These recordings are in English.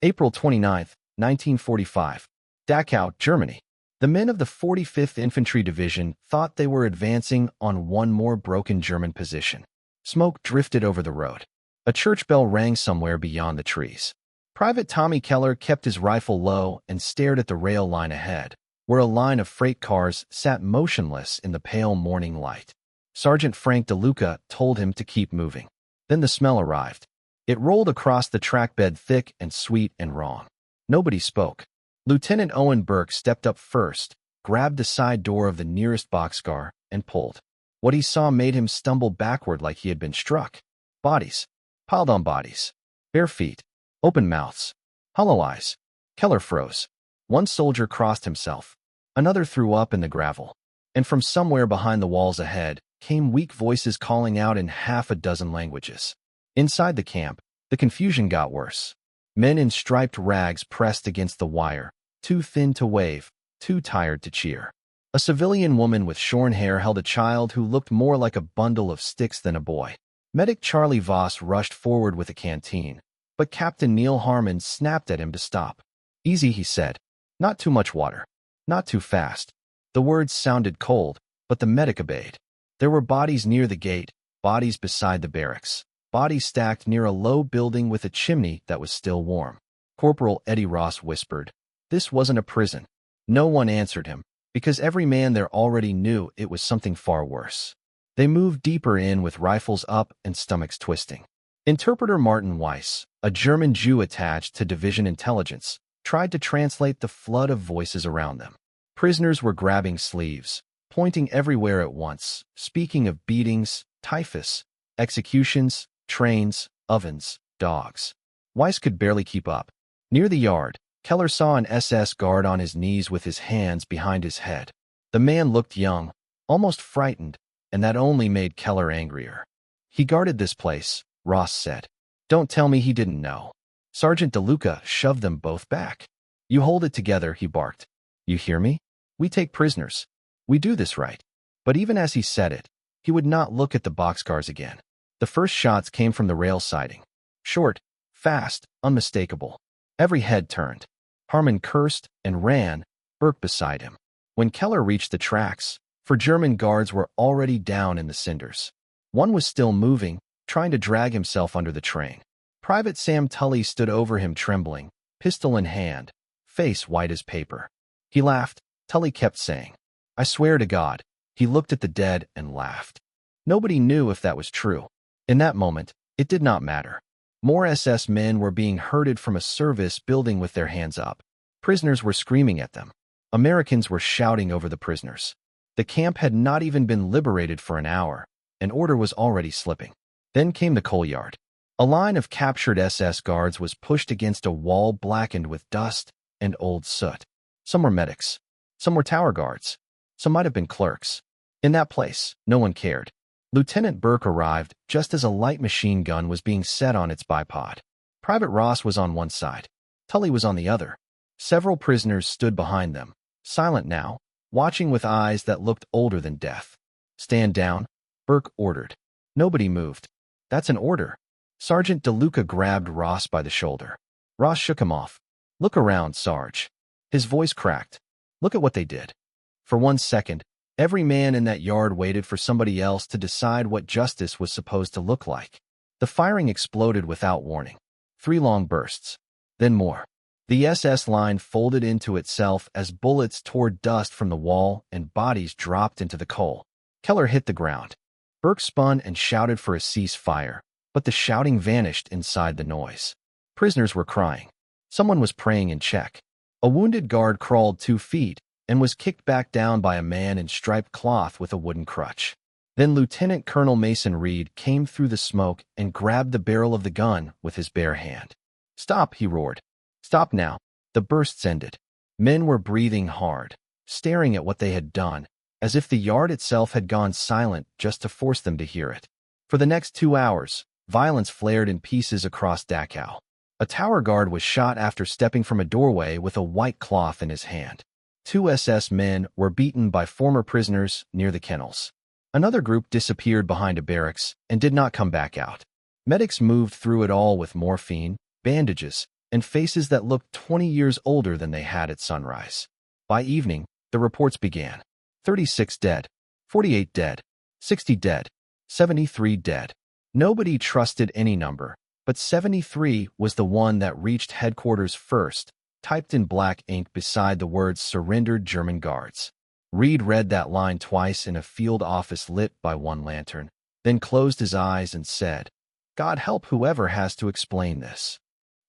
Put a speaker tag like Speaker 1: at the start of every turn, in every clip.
Speaker 1: April 29, 1945. Dachau, Germany. The men of the 45th Infantry Division thought they were advancing on one more broken German position. Smoke drifted over the road. A church bell rang somewhere beyond the trees. Private Tommy Keller kept his rifle low and stared at the rail line ahead, where a line of freight cars sat motionless in the pale morning light. Sergeant Frank DeLuca told him to keep moving. Then the smell arrived. It rolled across the track bed thick and sweet and wrong. Nobody spoke. Lieutenant Owen Burke stepped up first, grabbed the side door of the nearest boxcar, and pulled. What he saw made him stumble backward like he had been struck. Bodies. Piled on bodies. Bare feet. Open mouths. Hollow eyes. Keller froze. One soldier crossed himself. Another threw up in the gravel. And from somewhere behind the walls ahead came weak voices calling out in half a dozen languages. Inside the camp, the confusion got worse. Men in striped rags pressed against the wire, too thin to wave, too tired to cheer. A civilian woman with shorn hair held a child who looked more like a bundle of sticks than a boy. Medic Charlie Voss rushed forward with a canteen, but Captain Neil Harmon snapped at him to stop. "Easy," he said. "Not too much water. Not too fast." The words sounded cold, but the medic obeyed. There were bodies near the gate, bodies beside the barracks, bodies stacked near a low building with a chimney that was still warm. Corporal Eddie Ross whispered, "This wasn't a prison." No one answered him, because every man there already knew it was something far worse. They moved deeper in with rifles up and stomachs twisting. Interpreter Martin Weiss, a German Jew attached to Division Intelligence, tried to translate the flood of voices around them. Prisoners were grabbing sleeves, pointing everywhere at once, speaking of beatings, typhus, executions, trains, ovens, dogs. Weiss could barely keep up. Near the yard, Keller saw an SS guard on his knees with his hands behind his head. The man looked young, almost frightened, and that only made Keller angrier. "He guarded this place," Ross said. "Don't tell me he didn't know." Sergeant DeLuca shoved them both back. "You hold it together," he barked. "You hear me? We take prisoners. We do this right." But even as he said it, he would not look at the boxcars again. The first shots came from the rail siding. Short, fast, unmistakable. Every head turned. Harmon cursed and ran, Burke beside him. When Keller reached the tracks, 4 German guards were already down in the cinders. One was still moving, trying to drag himself under the train. Private Sam Tully stood over him trembling, pistol in hand, face white as paper. He laughed. Tully kept saying, "I swear to God." He looked at the dead and laughed. Nobody knew if that was true. In that moment, it did not matter. More SS men were being herded from a service building with their hands up. Prisoners were screaming at them. Americans were shouting over the prisoners. The camp had not even been liberated for an hour, and order was already slipping. Then came the coal yard. A line of captured SS guards was pushed against a wall blackened with dust and old soot. Some were medics. Some were tower guards. Some might have been clerks. In that place, no one cared. Lieutenant Burke arrived just as a light machine gun was being set on its bipod. Private Ross was on one side. Tully was on the other. Several prisoners stood behind them, silent now, watching with eyes that looked older than death. "Stand down," Burke ordered. Nobody moved. "That's an order." Sergeant DeLuca grabbed Ross by the shoulder. Ross shook him off. "Look around, Sarge." His voice cracked. "Look at what they did." For 1 second, every man in that yard waited for somebody else to decide what justice was supposed to look like. The firing exploded without warning. 3 long bursts. Then more. The SS line folded into itself as bullets tore dust from the wall and bodies dropped into the coal. Keller hit the ground. Burke spun and shouted for a ceasefire, but the shouting vanished inside the noise. Prisoners were crying. Someone was praying in Czech. A wounded guard crawled 2 feet and was kicked back down by a man in striped cloth with a wooden crutch. Then Lieutenant Colonel Mason Reed came through the smoke and grabbed the barrel of the gun with his bare hand. "Stop," he roared. "Stop now." The bursts ended. Men were breathing hard, staring at what they had done, as if the yard itself had gone silent just to force them to hear it. For the next 2 hours, violence flared in pieces across Dachau. A tower guard was shot after stepping from a doorway with a white cloth in his hand. 2 SS men were beaten by former prisoners near the kennels. Another group disappeared behind a barracks and did not come back out. Medics moved through it all with morphine, bandages, and faces that looked 20 years older than they had at sunrise. By evening, the reports began. 36 dead, 48 dead, 60 dead, 73 dead. Nobody trusted any number, but 73 was the one that reached headquarters first, typed in black ink beside the words "Surrendered German Guards." Reed read that line twice in a field office lit by one lantern, then closed his eyes and said, "God help whoever has to explain this."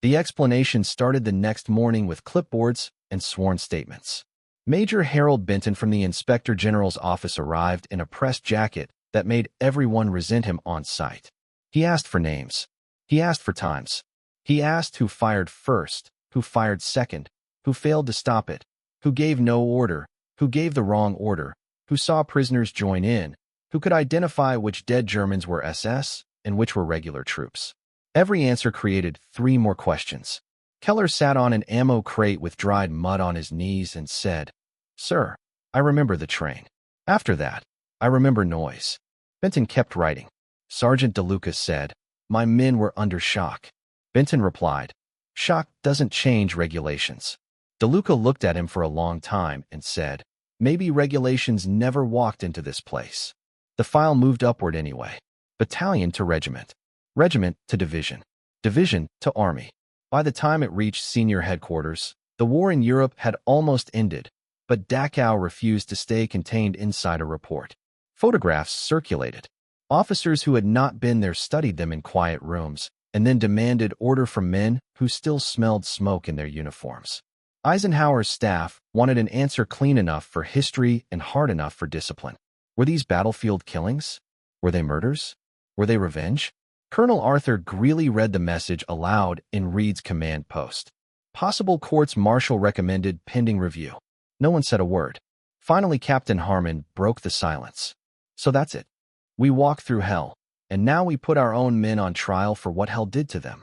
Speaker 1: The explanation started the next morning with clipboards and sworn statements. Major Harold Benton from the Inspector General's office arrived in a pressed jacket that made everyone resent him on sight. He asked for names. He asked for times. He asked who fired first, who fired second, who failed to stop it, who gave no order, who gave the wrong order, who saw prisoners join in, who could identify which dead Germans were SS and which were regular troops. Every answer created 3 more questions. Keller sat on an ammo crate with dried mud on his knees and said, "Sir, I remember the train. After that, I remember noise." Benton kept writing. Sergeant DeLuca said, "My men were under shock." Benton replied, "Shock doesn't change regulations." DeLuca looked at him for a long time and said, "Maybe regulations never walked into this place." The file moved upward anyway. Battalion to regiment. Regiment to division. Division to army. By the time it reached senior headquarters, the war in Europe had almost ended, but Dachau refused to stay contained inside a report. Photographs circulated. Officers who had not been there studied them in quiet rooms, and then demanded order from men who still smelled smoke in their uniforms. Eisenhower's staff wanted an answer clean enough for history and hard enough for discipline. Were these battlefield killings? Were they murders? Were they revenge? Colonel Arthur Greeley read the message aloud in Reed's command post. Possible courts-martial recommended pending review. No one said a word. Finally, Captain Harmon broke the silence. "So that's it. We walked through hell, and now we put our own men on trial for what hell did to them."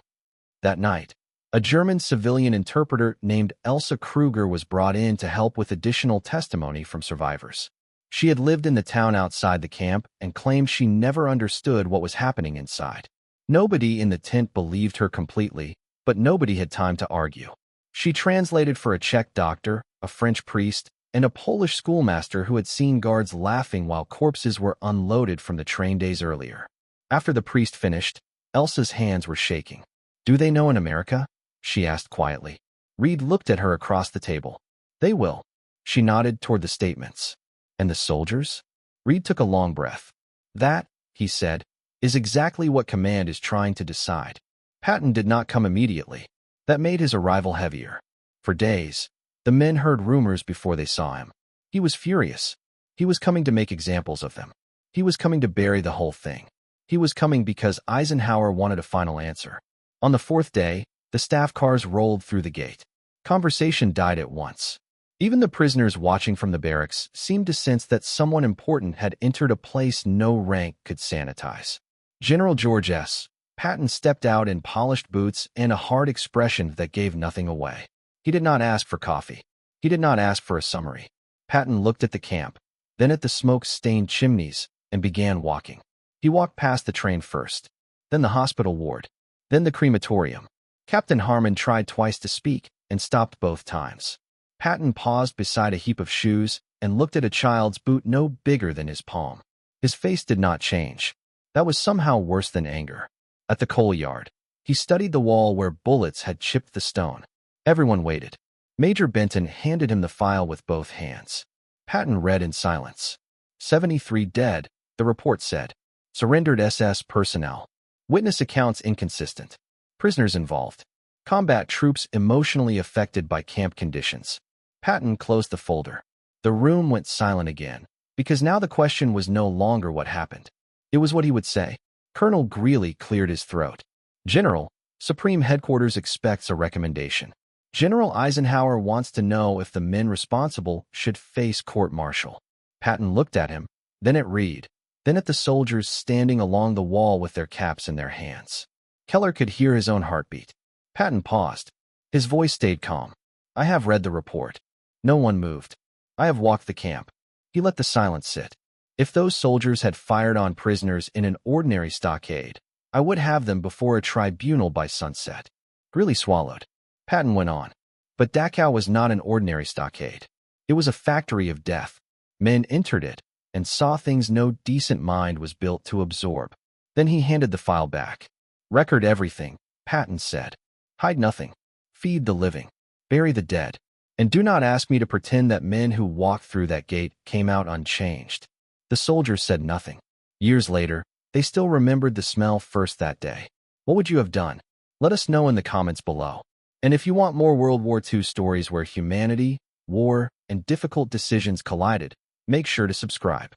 Speaker 1: That night, a German civilian interpreter named Elsa Kruger was brought in to help with additional testimony from survivors. She had lived in the town outside the camp and claimed she never understood what was happening inside. Nobody in the tent believed her completely, but nobody had time to argue. She translated for a Czech doctor, a French priest, and a Polish schoolmaster who had seen guards laughing while corpses were unloaded from the train days earlier. After the priest finished, Elsa's hands were shaking. "Do they know in America?" she asked quietly. Reed looked at her across the table. "They will." She nodded toward the statements. "And the soldiers?" Reed took a long breath. "That," he said, "is exactly what command is trying to decide." Patton did not come immediately. That made his arrival heavier. For days, the men heard rumors before they saw him. He was furious. He was coming to make examples of them. He was coming to bury the whole thing. He was coming because Eisenhower wanted a final answer. On the 4th day, the staff cars rolled through the gate. Conversation died at once. Even the prisoners watching from the barracks seemed to sense that someone important had entered a place no rank could sanitize. General George S. Patton stepped out in polished boots and a hard expression that gave nothing away. He did not ask for coffee. He did not ask for a summary. Patton looked at the camp, then at the smoke-stained chimneys, and began walking. He walked past the train first, then the hospital ward, then the crematorium. Captain Harmon tried twice to speak and stopped both times. Patton paused beside a heap of shoes and looked at a child's boot no bigger than his palm. His face did not change. That was somehow worse than anger. At the coal yard, he studied the wall where bullets had chipped the stone. Everyone waited. Major Benton handed him the file with both hands. Patton read in silence. 73 dead, the report said. Surrendered SS personnel. Witness accounts inconsistent. Prisoners involved. Combat troops emotionally affected by camp conditions. Patton closed the folder. The room went silent again, because now the question was no longer what happened. It was what he would say. Colonel Greeley cleared his throat. "General, Supreme Headquarters expects a recommendation. General Eisenhower wants to know if the men responsible should face court-martial." Patton looked at him, then at Reed, then at the soldiers standing along the wall with their caps in their hands. Keller could hear his own heartbeat. Patton paused. His voice stayed calm. "I have read the report. No one moved. I have walked the camp." He let the silence sit. "If those soldiers had fired on prisoners in an ordinary stockade, I would have them before a tribunal by sunset." Greeley swallowed. Patton went on. But Dachau was not an ordinary stockade. It was a factory of death. Men entered it and saw things no decent mind was built to absorb. Then he handed the file back. Record everything, Patton said. Hide nothing. Feed the living. Bury the dead. And do not ask me to pretend that men who walked through that gate came out unchanged. The soldiers said nothing. Years later, they still remembered the smell first that day. What would you have done? Let us know in the comments below. And if you want more World War II stories where humanity, war, and difficult decisions collided, make sure to subscribe.